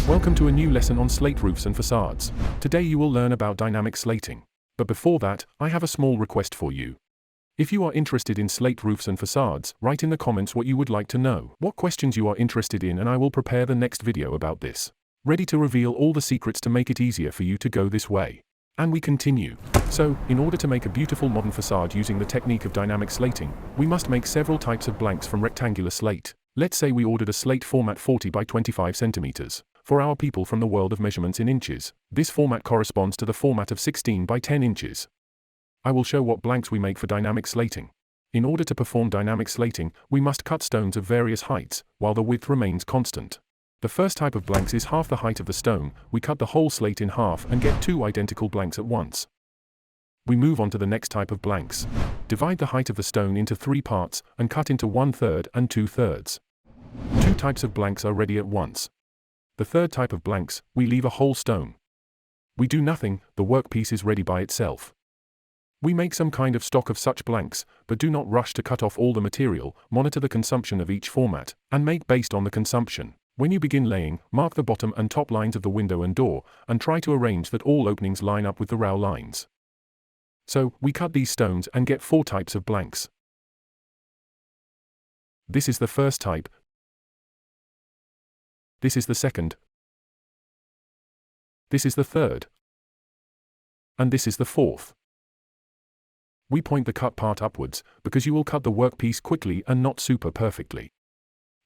Welcome to a new lesson on slate roofs and facades. Today you will learn about dynamic slating. But before that, I have a small request for you. If you are interested in slate roofs and facades, write in the comments what you would like to know, what questions you are interested in, and I will prepare the next video about this. Ready to reveal all the secrets to make it easier for you to go this way. And we continue. So, in order to make a beautiful modern facade using the technique of dynamic slating, we must make several types of blanks from rectangular slate. Let's say we ordered a slate format 40 by 25 centimeters. For our people from the world of measurements in inches, this format corresponds to the format of 16 by 10 inches. I will show what blanks we make for dynamic slating. In order to perform dynamic slating, we must cut stones of various heights, while the width remains constant. The first type of blanks is half the height of the stone. We cut the whole slate in half and get two identical blanks at once. We move on to the next type of blanks. Divide the height of the stone into three parts and cut into 1/3 and 2/3. Two types of blanks are ready at once. The third type of blanks, we leave a whole stone. We do nothing, the workpiece is ready by itself. We make some kind of stock of such blanks, but do not rush to cut off all the material, monitor the consumption of each format, and make based on the consumption. When you begin laying, mark the bottom and top lines of the window and door, and try to arrange that all openings line up with the row lines. So, we cut these stones and get four types of blanks. This is the first type. This is the second. This is the third. And this is the fourth. We point the cut part upwards, because you will cut the workpiece quickly and not super perfectly.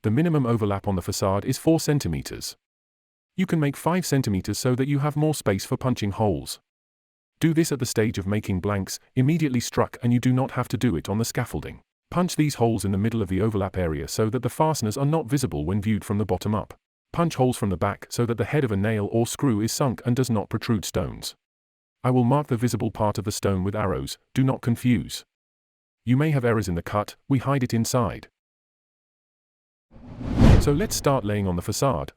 The minimum overlap on the facade is 4 centimeters. You can make 5 centimeters so that you have more space for punching holes. Do this at the stage of making blanks, immediately struck, and you do not have to do it on the scaffolding. Punch these holes in the middle of the overlap area so that the fasteners are not visible when viewed from the bottom up. Punch holes from the back so that the head of a nail or screw is sunk and does not protrude stones. I will mark the visible part of the stone with arrows, do not confuse. You may have errors in the cut, we hide it inside. So let's start laying on the facade.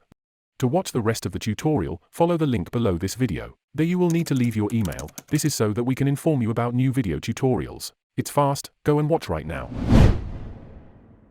To watch the rest of the tutorial, follow the link below this video. There you will need to leave your email. This is so that we can inform you about new video tutorials. It's fast, go and watch right now.